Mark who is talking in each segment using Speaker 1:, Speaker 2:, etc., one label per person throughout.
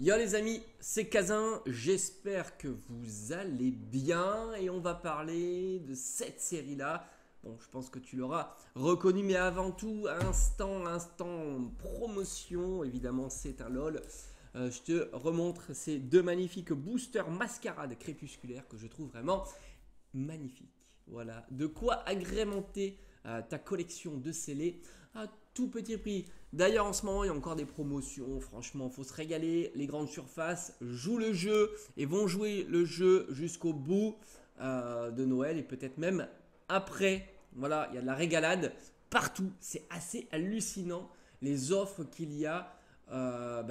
Speaker 1: Yo les amis, c'est Kazin, j'espère que vous allez bien et on va parler de cette série-là. Bon, je pense que tu l'auras reconnu, mais avant tout, instant promotion, évidemment c'est un LOL. Je te remontre ces deux magnifiques boosters mascarade crépusculaire que je trouve vraiment magnifiques. Voilà, de quoi agrémenter ta collection de scellés à tout petit prix. D'ailleurs, en ce moment, il y a encore des promotions. Franchement, faut se régaler. Les grandes surfaces jouent le jeu et vont jouer le jeu jusqu'au bout de Noël et peut-être même après. Voilà, il y a de la régalade partout. C'est assez hallucinant les offres qu'il y a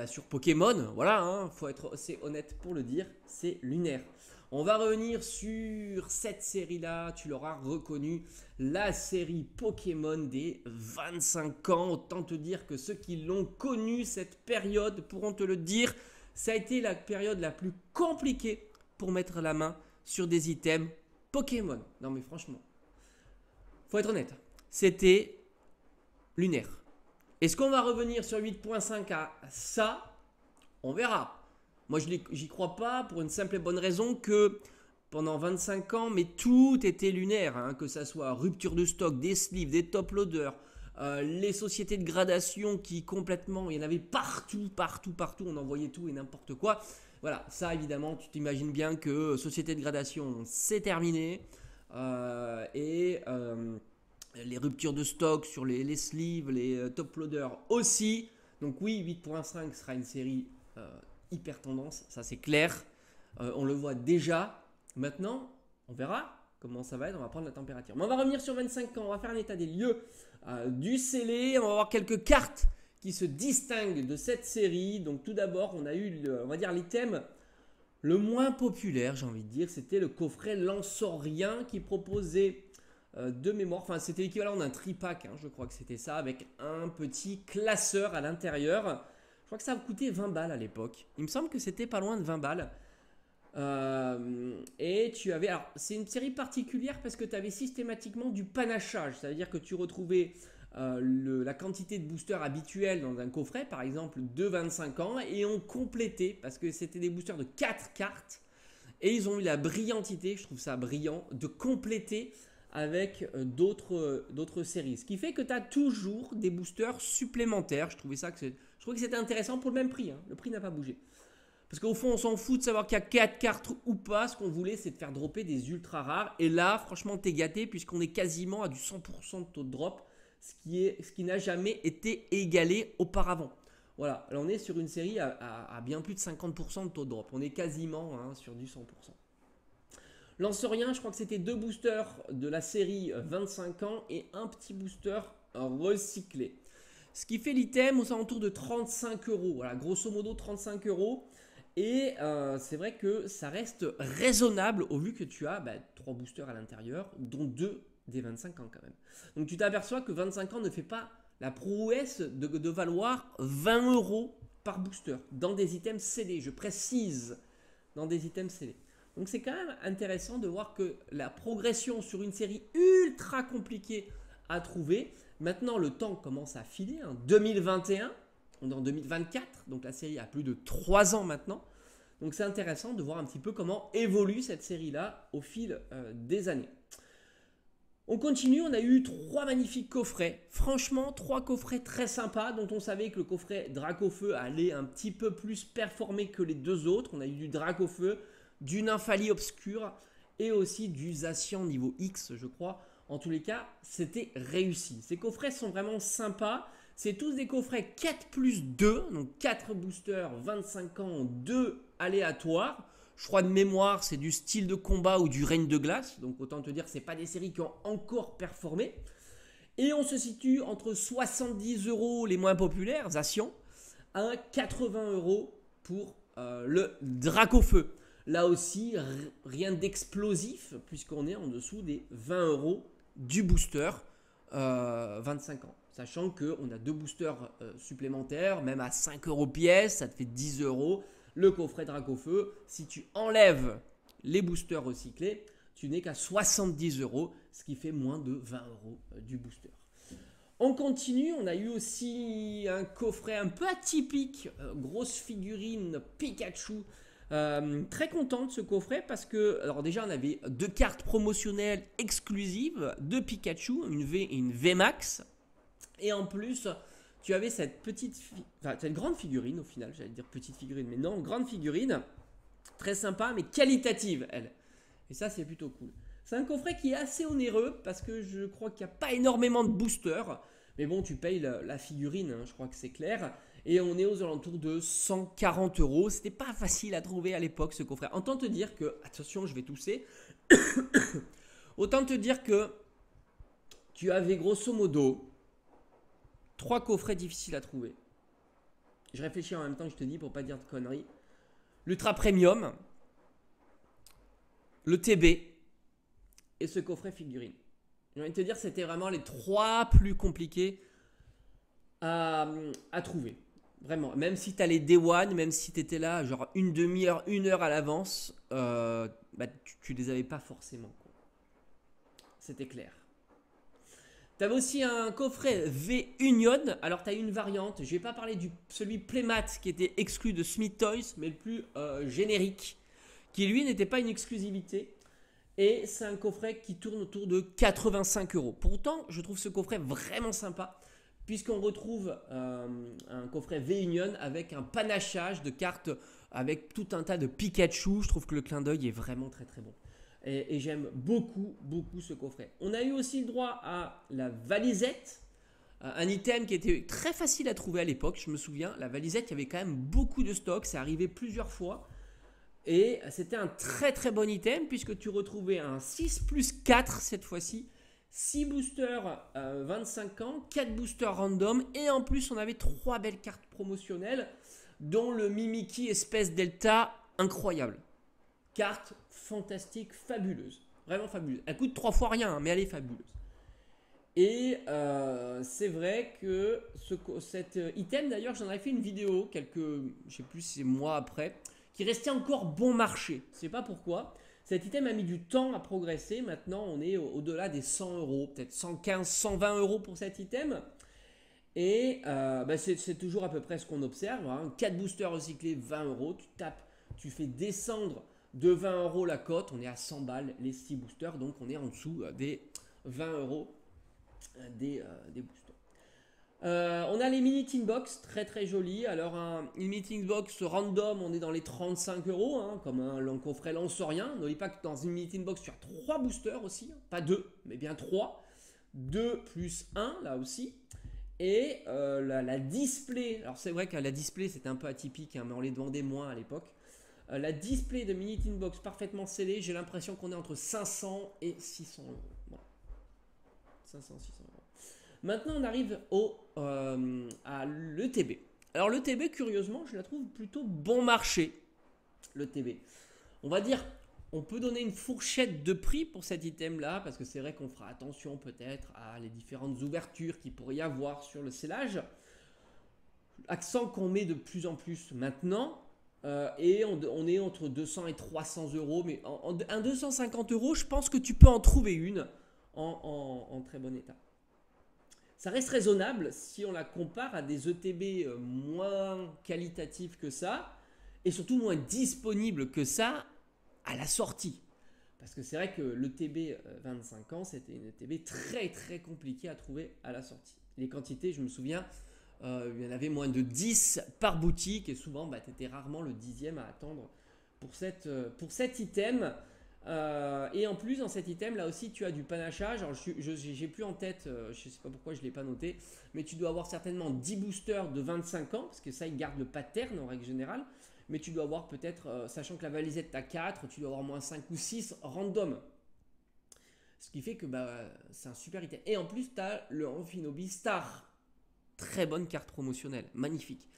Speaker 1: sur Pokémon. Voilà, hein, faut être assez honnête pour le dire. C'est lunaire. On va revenir sur cette série-là, tu l'auras reconnu, la série Pokémon des 25 ans. Autant te dire que ceux qui l'ont connu, cette période, pourront te le dire, ça a été la période la plus compliquée pour mettre la main sur des items Pokémon. Non mais franchement, faut être honnête, c'était lunaire. Est-ce qu'on va revenir sur 8.5 à ça? On verra. Moi, j'y crois pas pour une simple et bonne raison que pendant 25 ans, mais tout était lunaire, hein, que ça soit rupture de stock, des sleeves, des top loaders, les sociétés de gradation qui complètement, il y en avait partout, on en voyait tout et n'importe quoi. Voilà, ça évidemment, tu t'imagines bien que société de gradation, c'est terminé. Les ruptures de stock sur les sleeves, les top loaders aussi. Donc oui, 8.5 sera une série hyper tendance, ça c'est clair. On le voit déjà. Maintenant, on verra comment ça va être. On va prendre la température. Mais on va revenir sur 25 ans. On va faire un état des lieux du scellé. On va voir quelques cartes qui se distinguent de cette série. Donc tout d'abord, on a eu, on va dire, l'item le moins populaire, j'ai envie de dire. C'était le coffret Lansorien qui proposait de mémoire. Enfin, c'était l'équivalent d'un tripack, hein, je crois que c'était ça, avec un petit classeur à l'intérieur. Je crois que ça a coûté 20 balles à l'époque. Il me semble que c'était pas loin de 20 balles. Et tu avais. Alors, c'est une série particulière parce que tu avais systématiquement du panachage. Ça veut dire que tu retrouvais la quantité de boosters habituels dans un coffret, par exemple de 25 ans, et on complétait parce que c'était des boosters de 4 cartes. Et ils ont eu la brillantité, je trouve ça brillant, de compléter avec d'autres séries. Ce qui fait que tu as toujours des boosters supplémentaires. Je trouvais que c'était intéressant pour le même prix. Hein. Le prix n'a pas bougé. Parce qu'au fond, on s'en fout de savoir qu'il y a 4 cartes ou pas. Ce qu'on voulait, c'est de faire dropper des ultra rares. Et là, franchement, t'es gâté puisqu'on est quasiment à du 100% de taux de drop. Ce qui n'a jamais été égalé auparavant. Voilà, là on est sur une série à bien plus de 50% de taux de drop. On est quasiment sur du 100%. Lancerien, je crois que c'était 2 boosters de la série 25 ans et un petit booster recyclé. Ce qui fait l'item aux alentours de 35 euros. Voilà, grosso modo 35 euros. Et c'est vrai que ça reste raisonnable au vu que tu as 3 boosters à l'intérieur, dont 2 des 25 ans quand même. Donc tu t'aperçois que 25 ans ne fait pas la prouesse de valoir 20 euros par booster dans des items scellés. Je précise, dans des items scellés. Donc c'est quand même intéressant de voir que la progression sur une série ultra compliquée à trouver, maintenant le temps commence à filer, hein. 2021, on est en 2024, donc la série a plus de 3 ans maintenant. Donc c'est intéressant de voir un petit peu comment évolue cette série-là au fil des années. On continue, on a eu 3 magnifiques coffrets. Franchement, 3 coffrets très sympas dont on savait que le coffret Dracofeu allait un petit peu plus performer que les deux autres. On a eu du Dracofeu, du Nymphalie Obscur et aussi du Zacian niveau X, je crois. En tous les cas, c'était réussi. Ces coffrets sont vraiment sympas. C'est tous des coffrets 4 plus 2, donc 4 boosters, 25 ans, 2 aléatoires. Je crois de mémoire, c'est du style de combat ou du règne de glace. Donc autant te dire que ce n'est pas des séries qui ont encore performé. Et on se situe entre 70 euros les moins populaires, Zacian, à 80 euros pour le Dracofeu. Là aussi, rien d'explosif puisqu'on est en dessous des 20 euros du booster 25 ans. Sachant qu'on a 2 boosters supplémentaires, même à 5 euros pièce, ça te fait 10 euros. Le coffret Dracofeu, si tu enlèves les boosters recyclés, tu n'es qu'à 70 euros, ce qui fait moins de 20 euros du booster. On continue, on a eu aussi un coffret un peu atypique, grosse figurine Pikachu. Très content de ce coffret parce que, alors déjà on avait 2 cartes promotionnelles exclusives de Pikachu, une V et une VMAX. Et en plus, tu avais cette cette grande figurine au final, j'allais dire petite figurine, mais non, grande figurine, très sympa mais qualitative elle. Et ça c'est plutôt cool. C'est un coffret qui est assez onéreux parce que je crois qu'il n'y a pas énormément de boosters. Mais bon, tu payes la figurine, hein, je crois que c'est clair. Et on est aux alentours de 140 euros. C'était pas facile à trouver à l'époque ce coffret. Autant te dire que, attention, je vais tousser. Autant te dire que tu avais grosso modo 3 coffrets difficiles à trouver. Je réfléchis en même temps que je te dis pour pas dire de conneries. L'Ultra Premium, le TB et ce coffret figurine. J'ai envie de te dire, c'était vraiment les 3 plus compliqués à trouver. Vraiment. Même si tu as les Day One, même si tu étais là, genre une demi-heure, 1 heure à l'avance, tu les avais pas forcément. C'était clair. Tu avais aussi un coffret V-Union. Alors, tu as une variante. Je vais pas parler de celui Playmat qui était exclu de Smith Toys, mais le plus générique, qui lui n'était pas une exclusivité. Et c'est un coffret qui tourne autour de 85 euros. Pourtant, je trouve ce coffret vraiment sympa, puisqu'on retrouve un coffret V-Union avec un panachage de cartes avec tout un tas de Pikachu. Je trouve que le clin d'œil est vraiment très très bon. Et j'aime beaucoup, beaucoup ce coffret. On a eu aussi le droit à la valisette, un item qui était très facile à trouver à l'époque. Je me souviens, la valisette, il y avait quand même beaucoup de stock. C'est arrivé plusieurs fois. Et c'était un très très bon item puisque tu retrouvais un 6+4 cette fois-ci. 6 boosters 25 ans, 4 boosters random et en plus on avait 3 belles cartes promotionnelles dont le Mimikyu Espèce Delta incroyable. Carte fantastique, fabuleuse. Vraiment fabuleuse. Elle coûte 3 fois rien mais elle est fabuleuse. Et c'est vrai que cet item d'ailleurs j'en avais fait une vidéo je sais plus si c'est mois après, qui restait encore bon marché. Je ne sais pas pourquoi. Cet item a mis du temps à progresser. Maintenant, on est au-delà des 100 euros, peut-être 115, 120 euros pour cet item. Et c'est toujours à peu près ce qu'on observe. Hein. 4 boosters recyclés, 20 euros. Tu fais descendre de 20 euros la cote. On est à 100 balles les 6 boosters. Donc, on est en dessous des 20 euros des boosters. On a les mini tin box, très très jolies. Alors une mini tin box random, on est dans les 35 euros, hein, comme un coffret lansorien. N'oublie pas que dans une mini tin box, tu as 3 boosters aussi, hein. Pas 2, mais bien 3. 2 plus 1 là aussi. Et la display, alors c'est vrai que la display c'était un peu atypique, hein, mais on les demandait moins à l'époque. La display de mini tin box parfaitement scellée, j'ai l'impression qu'on est entre 500 et 600 euros. Bon. 500, 600 euros. Maintenant, on arrive à l'ETB. Alors, l'ETB, curieusement, je la trouve plutôt bon marché. L'ETB. On va dire, on peut donner une fourchette de prix pour cet item-là, parce que c'est vrai qu'on fera attention peut-être à les différentes ouvertures qu'il pourrait y avoir sur le scellage. Accent qu'on met de plus en plus maintenant. Et on est entre 200 et 300 euros. Mais un 250 euros, je pense que tu peux en trouver une en très bon état. Ça reste raisonnable si on la compare à des ETB moins qualitatifs que ça et surtout moins disponibles que ça à la sortie. Parce que c'est vrai que l'ETB 25 ans, c'était une ETB très très compliquée à trouver à la sortie. Les quantités, je me souviens, il y en avait moins de 10 par boutique et souvent tu étais rarement le 10e à attendre pour cet item. Et en plus dans cet item là aussi tu as du panachage. Alors j'ai plus en tête, je ne sais pas pourquoi je ne l'ai pas noté, mais tu dois avoir certainement 10 boosters de 25 ans parce que ça ils gardent le pattern en règle générale, mais tu dois avoir peut-être, sachant que la valisette t'as 4, tu dois avoir moins 5 ou 6 random, ce qui fait que c'est un super item. Et en plus tu as le Amphinobi Star, très bonne carte promotionnelle, magnifique.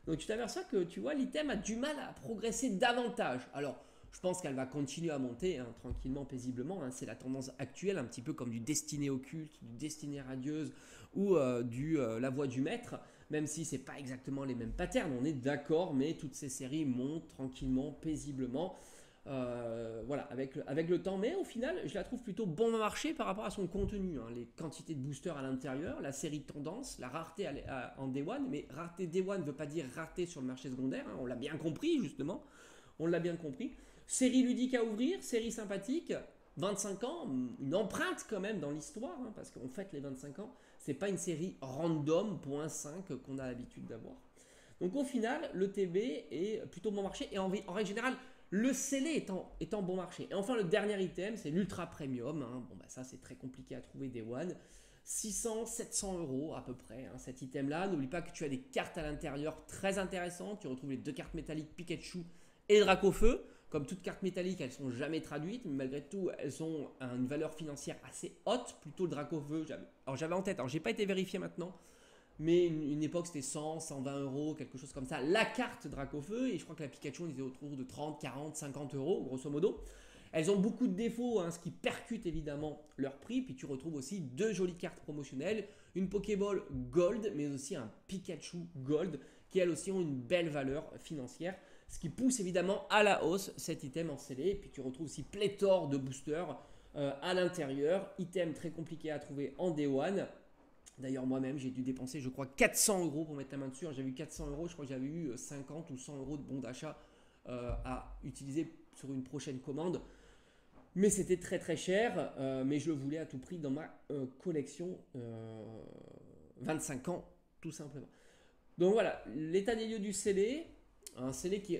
Speaker 1: Donc tu t'aperçois que tu vois l'item a du mal à progresser davantage. Alors je pense qu'elle va continuer à monter hein, tranquillement, paisiblement. Hein. C'est la tendance actuelle, un petit peu comme du Destinée Occulte, du Destinée Radieuse ou La Voix du Maître. Même si ce n'est pas exactement les mêmes patterns, on est d'accord, mais toutes ces séries montent tranquillement, paisiblement. Voilà, avec le temps, mais au final, je la trouve plutôt bon marché par rapport à son contenu, hein. Les quantités de boosters à l'intérieur, la série de tendance, la rareté en Day One, mais rareté Day One ne veut pas dire rareté sur le marché secondaire, hein, on l'a bien compris justement, on l'a bien compris. Série ludique à ouvrir, série sympathique, 25 ans, une empreinte quand même dans l'histoire, hein, parce qu'on fête les 25 ans, c'est pas une série random, .5 qu'on a l'habitude d'avoir. Donc au final, le TB est plutôt bon marché, et en règle générale, le scellé est en bon marché. Et enfin, le dernier item, c'est l'ultra premium, hein. Bon, bah ça, c'est très compliqué à trouver Day One. 600, 700 euros à peu près, hein, cet item-là. N'oublie pas que tu as des cartes à l'intérieur très intéressantes. Tu retrouves les 2 cartes métalliques Pikachu et Dracofeu. Comme toutes cartes métalliques, elles ne sont jamais traduites, mais malgré tout, elles ont une valeur financière assez haute. Plutôt le Dracofeu. Alors j'avais en tête, alors j'ai pas été vérifié maintenant, mais une époque c'était 100, 120 euros, quelque chose comme ça. La carte Dracofeu, et je crois que la Pikachu on était autour de 30, 40, 50 euros, grosso modo. Elles ont beaucoup de défauts, hein, ce qui percute évidemment leur prix. Puis tu retrouves aussi 2 jolies cartes promotionnelles, une Pokéball Gold, mais aussi un Pikachu Gold, qui elles aussi ont une belle valeur financière. Ce qui pousse évidemment à la hausse cet item en scellé. Et puis tu retrouves aussi pléthore de boosters à l'intérieur. Item très compliqué à trouver en Day One. D'ailleurs, moi-même, j'ai dû dépenser, je crois, 400 euros pour mettre la main dessus. J'avais eu 400 euros, je crois que j'avais eu 50 ou 100 euros de bons d'achat à utiliser sur une prochaine commande. Mais c'était très très cher, mais je le voulais à tout prix dans ma collection 25 ans, tout simplement. Donc voilà, l'état des lieux du scellé. Un scellé qui,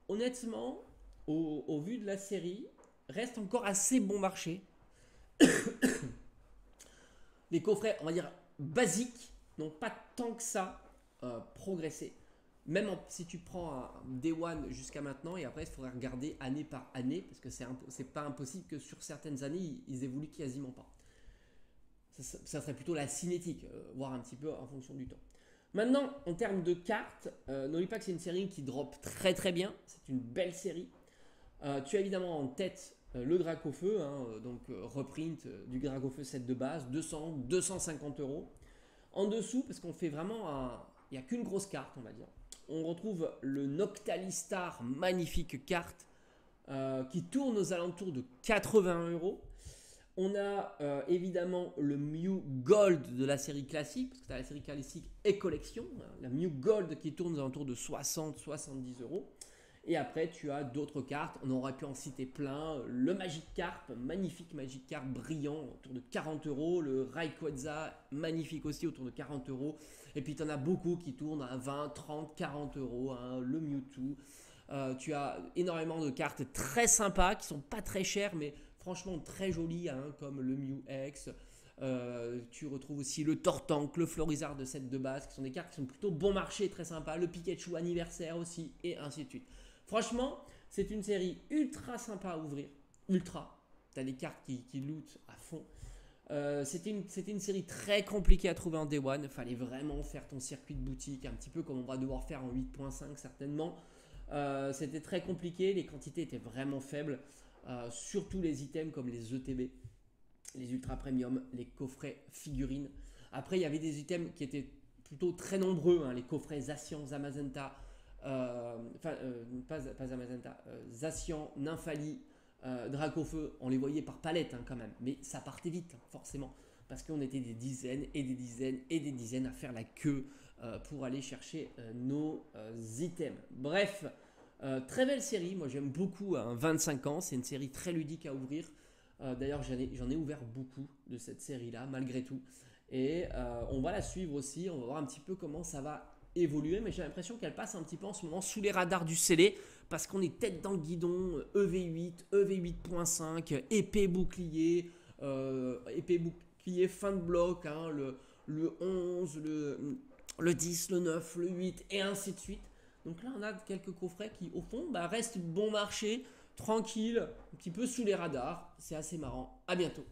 Speaker 1: honnêtement, au vu de la série, reste encore assez bon marché. Les coffrets, on va dire, basiques, n'ont pas tant que ça progressé. Même si tu prends un Day One jusqu'à maintenant, et après il faudrait regarder année par année, parce que c'est pas impossible que sur certaines années, ils évoluent quasiment pas. Ça serait plutôt la cinétique, voir un petit peu en fonction du temps. Maintenant, en termes de cartes, n'oublie pas que c'est une série qui drop très très bien, c'est une belle série. Tu as évidemment en tête le Dracofeu, hein, donc reprint du Dracofeu set de base, 200, 250 euros. En dessous, parce qu'on fait vraiment il n'y a qu'une grosse carte, on va dire. On retrouve le Noctalistar, magnifique carte, qui tourne aux alentours de 80 euros. On a évidemment le Mew Gold de la série classique, parce que tu as la série classique et collection. La Mew Gold qui tourne aux alentours de 60-70 euros. Et après, tu as d'autres cartes, on aurait pu en citer plein. Le Magikarp, magnifique Magikarp brillant, autour de 40 euros. Le Rayquaza, magnifique aussi, autour de 40 euros. Et puis, tu en as beaucoup qui tournent à 20, 30, 40 euros. Hein. Le Mewtwo. Tu as énormément de cartes très sympas, qui sont pas très chères, mais franchement très jolies, hein, comme le Mew X. Tu retrouves aussi le Tortank, le Florizard de set de base, qui sont des cartes qui sont plutôt bon marché, très sympas. Le Pikachu anniversaire aussi, et ainsi de suite. Franchement, c'est une série ultra sympa à ouvrir. Ultra. Tu as des cartes qui lootent à fond. C'était une série très compliquée à trouver en Day One. Il fallait vraiment faire ton circuit de boutique, un petit peu comme on va devoir faire en 8.5 certainement. C'était très compliqué, les quantités étaient vraiment faibles. Surtout les items comme les ETB, les Ultra Premium, les coffrets figurines. Après, il y avait des items qui étaient plutôt très nombreux, hein, les coffrets Zacian, Zamazenta. Pas Zamazenta, Zacian, Nymphali, Dracofeu, on les voyait par palette, hein, quand même, mais ça partait vite, hein, forcément, parce qu'on était des dizaines et des dizaines et des dizaines à faire la queue pour aller chercher nos items. Bref, très belle série, moi j'aime beaucoup, hein, 25 ans, c'est une série très ludique à ouvrir. D'ailleurs, j'en ai ouvert beaucoup de cette série-là, malgré tout, et on va la suivre aussi, on va voir un petit peu comment ça va évoluer, mais j'ai l'impression qu'elle passe un petit peu en ce moment sous les radars du scellé, parce qu'on est tête dans le guidon, EV8, EV8.5, épée bouclier, fin de bloc, hein, le 11, le 10, le 9, le 8, et ainsi de suite. Donc là, on a quelques coffrets qui, au fond, restent bon marché, tranquille, un petit peu sous les radars. C'est assez marrant. À bientôt.